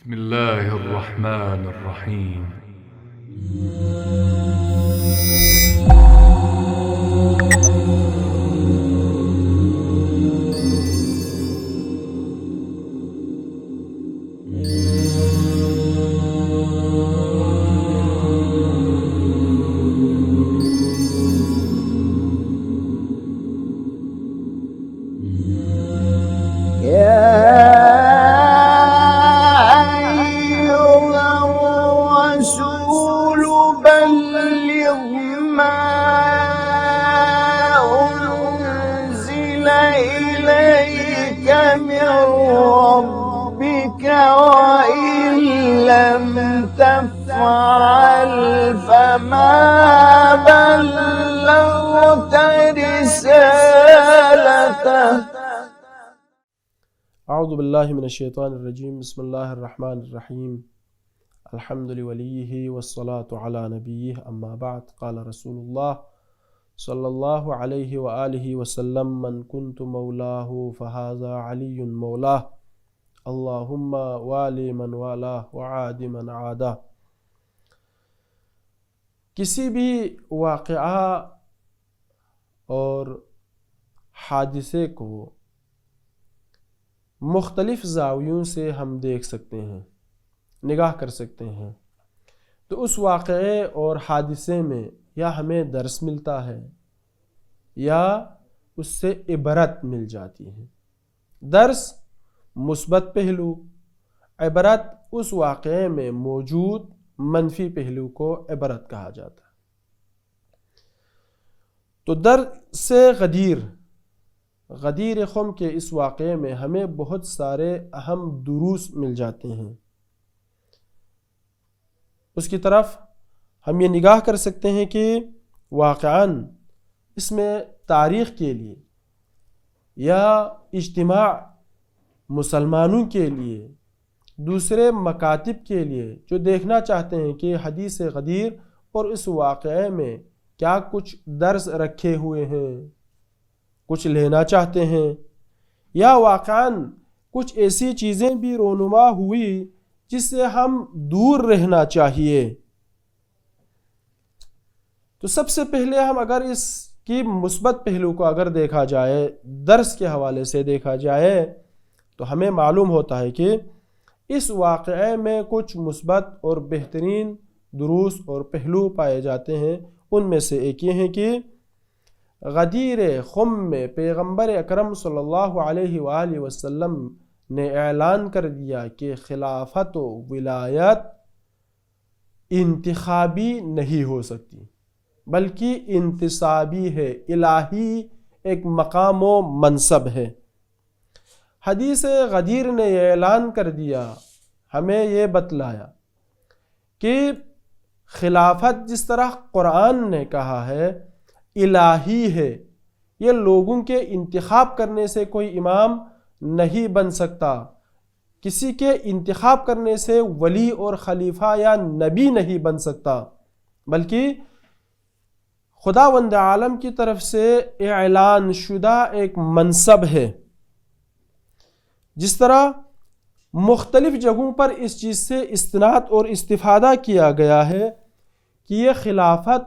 بسم الله الرحمن الرحيم. تفعل فما بلغت رسالته. اعوذ باللہ من الشیطان الرجیم. بسم اللہ الرحمن الرحیم. الحمد لولیہ والصلاة علی نبیہ. اما بعد. قال رسول اللہ صلی اللہ علیہ وآلہ وسلم: من کنت مولاہ فہذا علی مولاہ، اللہم والی من والاہ وعاد من عادہ. کسی بھی واقعہ اور حادثے کو مختلف زاویوں سے ہم دیکھ سکتے ہیں، نگاہ کر سکتے ہیں، تو اس واقعے اور حادثے میں یا ہمیں درس ملتا ہے یا اس سے عبرت مل جاتی ہے. درس مثبت پہلو، عبرت اس واقعے میں موجود منفی پہلو کو عبرت کہا جاتا ہے. تو درس غدیر خم کے اس واقعے میں ہمیں بہت سارے اہم دروس مل جاتے ہیں. اس کی طرف ہم یہ نگاہ کر سکتے ہیں کہ واقعاً اس میں تاریخ کے لیے یا اجتماع مسلمانوں کے لیے، دوسرے مکاتب کے لیے جو دیکھنا چاہتے ہیں کہ حدیث غدیر اور اس واقعے میں کیا کچھ درس رکھے ہوئے ہیں، کچھ لینا چاہتے ہیں، یا واقعاً کچھ ایسی چیزیں بھی رونما ہوئی جس سے ہم دور رہنا چاہیے. تو سب سے پہلے ہم اگر اس کی مثبت پہلو کو اگر دیکھا جائے، درس کے حوالے سے دیکھا جائے، تو ہمیں معلوم ہوتا ہے کہ اس واقعے میں کچھ مثبت اور بہترین دروس اور پہلو پائے جاتے ہیں. ان میں سے ایک یہ ہے کہ غدیر خم میں پیغمبر اکرم صلی اللہ علیہ وآلہ وسلم نے اعلان کر دیا کہ خلافت و ولایت انتخابی نہیں ہو سکتی بلکہ انتصابی ہے، الہی ایک مقام و منصب ہے. حدیث غدیر نے یہ اعلان کر دیا، ہمیں یہ بتلایا کہ خلافت جس طرح قرآن نے کہا ہے الہی ہے، یہ لوگوں کے انتخاب کرنے سے کوئی امام نہیں بن سکتا، کسی کے انتخاب کرنے سے ولی اور خلیفہ یا نبی نہیں بن سکتا، بلکہ خداوند عالم کی طرف سے اعلان شدہ ایک منصب ہے. جس طرح مختلف جگہوں پر اس چیز سے استناد اور استفادہ کیا گیا ہے کہ یہ خلافت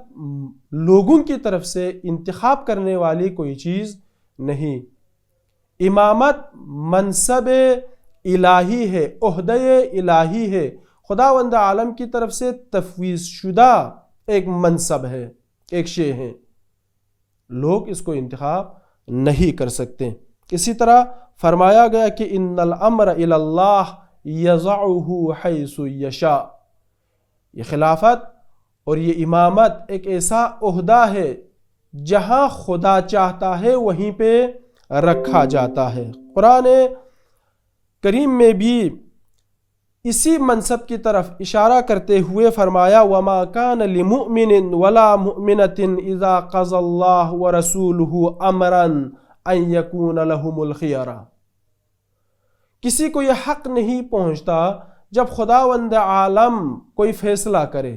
لوگوں کی طرف سے انتخاب کرنے والی کوئی چیز نہیں، امامت منصب الہی ہے، عہدہ الہی ہے، خداوند عالم کی طرف سے تفویض شدہ ایک منصب ہے، ایک شے ہے، لوگ اس کو انتخاب نہیں کر سکتے. اسی طرح فرمایا گیا کہ ان الامر الی اللہ یضعہ حیث یشاء. یہ خلافت اور یہ امامت ایک ایسا عہدہ ہے جہاں خدا چاہتا ہے وہیں پہ رکھا جاتا ہے. قرآن کریم میں بھی اسی منصب کی طرف اشارہ کرتے ہوئے فرمایا وما کان لمؤمن ولا مؤمنۃ اذا قضى اللہ ورسولہ امرا ان یکون لہم الخیرہ. کسی کو یہ حق نہیں پہنچتا جب خداوند عالم کوئی فیصلہ کرے،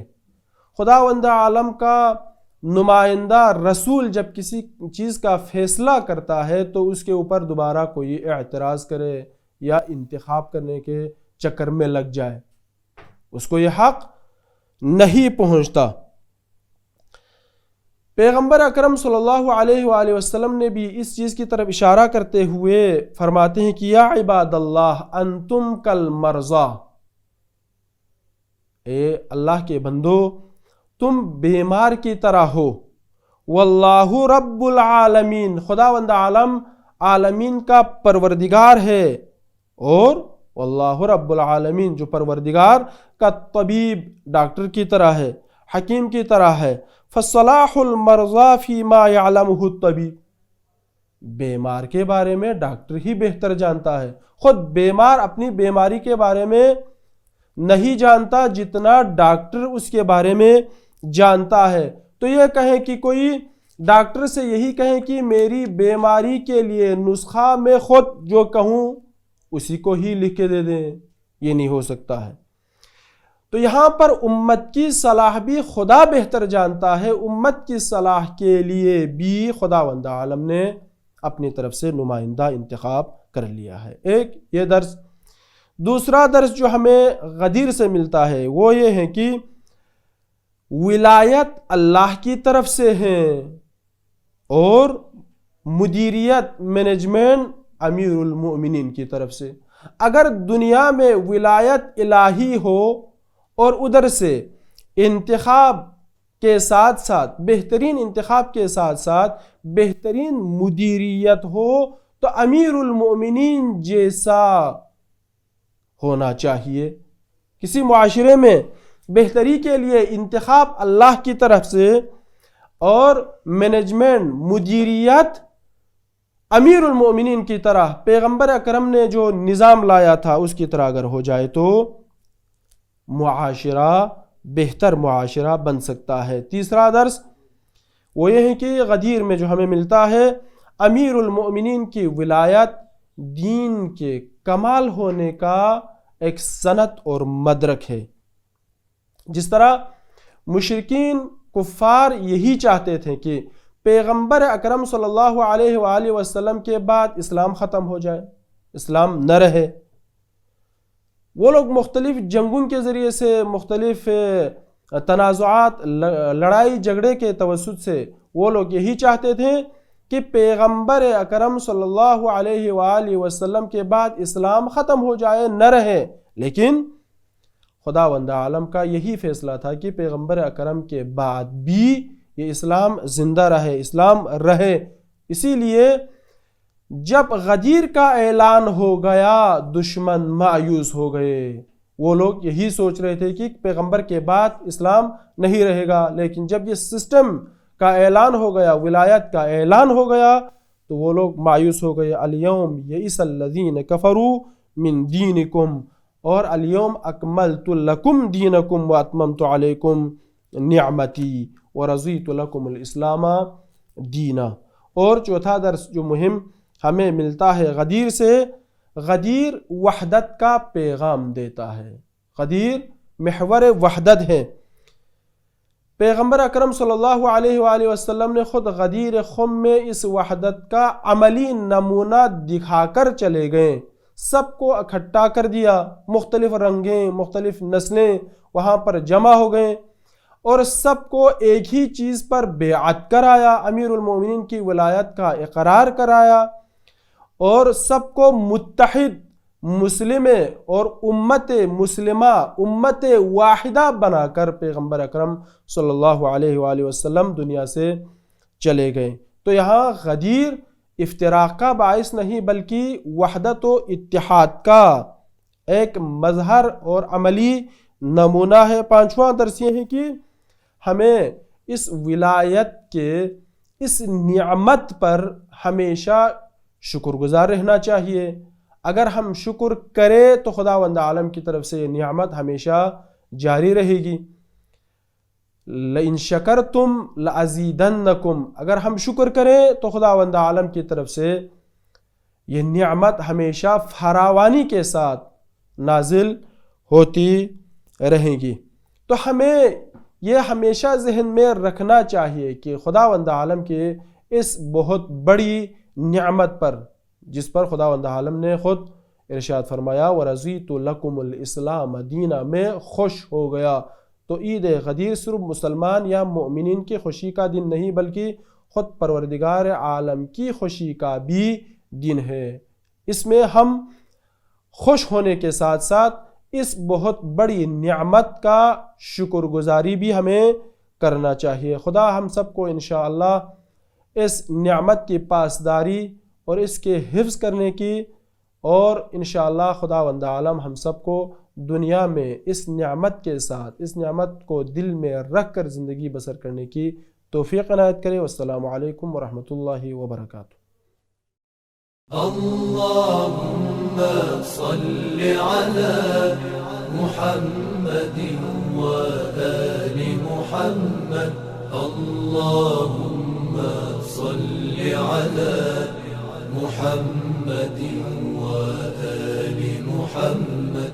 خداوند عالم کا نمائندہ رسول جب کسی چیز کا فیصلہ کرتا ہے تو اس کے اوپر دوبارہ کوئی اعتراض کرے یا انتخاب کرنے کے چکر میں لگ جائے، اس کو یہ حق نہیں پہنچتا۔ پیغمبر اکرم صلی اللہ علیہ وآلہ وسلم نے بھی اس چیز کی طرف اشارہ کرتے ہوئے فرماتے ہیں کہ یا عباد اللہ انتم کالمرضی، اے اللہ کے بندو تم بیمار کی طرح ہو، واللہ رب العالمین، خداوند عالم عالمین کا پروردگار ہے، اور واللہ رب العالمین جو پروردگار کا طبیب ڈاکٹر کی طرح ہے، حکیم کی طرح ہے۔ فصلاح المرضى فيما يعلمه الطبيب، بیمار کے بارے میں ڈاکٹر ہی بہتر جانتا ہے، خود بیمار اپنی بیماری کے بارے میں نہیں جانتا جتنا ڈاکٹر اس کے بارے میں جانتا ہے۔ تو یہ کہیں کہ کوئی ڈاکٹر سے یہی کہیں کہ میری بیماری کے لیے نسخہ میں خود جو کہوں اسی کو ہی لکھ کے دے دیں، یہ نہیں ہو سکتا ہے۔ تو یہاں پر امت کی صلاح بھی خدا بہتر جانتا ہے، امت کی صلاح کے لیے بھی خداوند عالم نے اپنی طرف سے نمائندہ انتخاب کر لیا ہے۔ ایک یہ درس۔ دوسرا درس جو ہمیں غدیر سے ملتا ہے وہ یہ ہے کہ ولایت اللہ کی طرف سے ہے اور مدیریت مینجمنٹ امیر المؤمنین کی طرف سے۔ اگر دنیا میں ولایت الہی ہو اور ادھر سے انتخاب کے ساتھ ساتھ بہترین انتخاب کے ساتھ ساتھ بہترین مدیریت ہو تو امیر المؤمنین جیسا ہونا چاہیے۔ کسی معاشرے میں بہتری کے لیے انتخاب اللہ کی طرف سے اور مینجمنٹ مدیریت امیر المؤمنین کی طرح پیغمبر اکرم نے جو نظام لایا تھا اس کی طرح اگر ہو جائے تو معاشرہ بہتر معاشرہ بن سکتا ہے۔ تیسرا درس وہ یہ ہے کہ غدیر میں جو ہمیں ملتا ہے امیر المؤمنین کی ولایت دین کے کمال ہونے کا ایک سند اور مدرک ہے۔ جس طرح مشرکین کفار یہی چاہتے تھے کہ پیغمبر اکرم صلی اللہ علیہ وآلہ وسلم کے بعد اسلام ختم ہو جائے، اسلام نہ رہے۔ وہ لوگ مختلف جنگوں کے ذریعے سے، مختلف تنازعات، لڑائی جھگڑے کے توسط سے وہ لوگ یہی چاہتے تھے کہ پیغمبر اکرم صلی اللہ علیہ وآلہ وسلم کے بعد اسلام ختم ہو جائے، نہ رہے۔ لیکن خداوند عالم کا یہی فیصلہ تھا کہ پیغمبر اکرم کے بعد بھی یہ اسلام زندہ رہے، اسلام رہے۔ اسی لیے جب غدیر کا اعلان ہو گیا دشمن مایوس ہو گئے۔ وہ لوگ یہی سوچ رہے تھے کہ پیغمبر کے بعد اسلام نہیں رہے گا، لیکن جب یہ سسٹم کا اعلان ہو گیا، ولایت کا اعلان ہو گیا تو وہ لوگ مایوس ہو گئے۔ الیوم یئس الذین کفروا من دینکم، اور الیوم اکملت لکم دینکم واتممت علیکم نعمتی ورضیت لکم الاسلام دینا۔ اور چوتھا درس جو مہم ہمیں ملتا ہے غدیر سے، غدیر وحدت کا پیغام دیتا ہے، غدیر محور وحدت ہے۔ پیغمبر اکرم صلی اللہ علیہ وآلہ وسلم نے خود غدیر خم میں اس وحدت کا عملی نمونہ دکھا کر چلے گئے، سب کو اکٹھا کر دیا، مختلف رنگیں، مختلف نسلیں وہاں پر جمع ہو گئے اور سب کو ایک ہی چیز پر بیعت کرایا، امیر المومنین کی ولایت کا اقرار کرایا اور سب کو متحد مسلم اور امت مسلمہ، امت واحدہ بنا کر پیغمبر اکرم صلی اللہ علیہ وآلہ وسلم دنیا سے چلے گئے۔ تو یہاں غدیر افتراق کا باعث نہیں بلکہ وحدت و اتحاد کا ایک مظہر اور عملی نمونہ ہے۔ پانچواں درس یہ ہے کہ ہمیں اس ولایت کے اس نعمت پر ہمیشہ شکر گزار رہنا چاہیے۔ اگر ہم شکر کریں تو خداوند عالم کی طرف سے یہ نعمت ہمیشہ جاری رہے گی۔ لَإِن شَكَرْتُمْ لَأَزِيدَنَّكُمْ، اگر ہم شکر کریں تو خداوند عالم کی طرف سے یہ نعمت ہمیشہ فراوانی کے ساتھ نازل ہوتی رہیں گی۔ تو ہمیں یہ ہمیشہ ذہن میں رکھنا چاہیے کہ خداوند عالم کے اس بہت بڑی نعمت پر، جس پر خداوند عالم نے خود ارشاد فرمایا ورضیت لکم الاسلام دینا، میں خوش ہو گیا۔ تو عید غدیر صرف مسلمان یا مومنین کی خوشی کا دن نہیں بلکہ خود پروردگار عالم کی خوشی کا بھی دن ہے۔ اس میں ہم خوش ہونے کے ساتھ ساتھ اس بہت بڑی نعمت کا شکر گزاری بھی ہمیں کرنا چاہیے۔ خدا ہم سب کو انشاءاللہ اس نعمت کی پاسداری اور اس کے حفظ کرنے کی، اور انشاءاللہ خداوند عالم ہم سب کو دنیا میں اس نعمت کے ساتھ، اس نعمت کو دل میں رکھ کر زندگی بسر کرنے کی توفیق عنایت کرے۔ والسلام علیکم ورحمۃ اللہ وبرکاتہ۔ اللهم صل على محمد وآل محمد، اللهم صل على محمد وآل محمد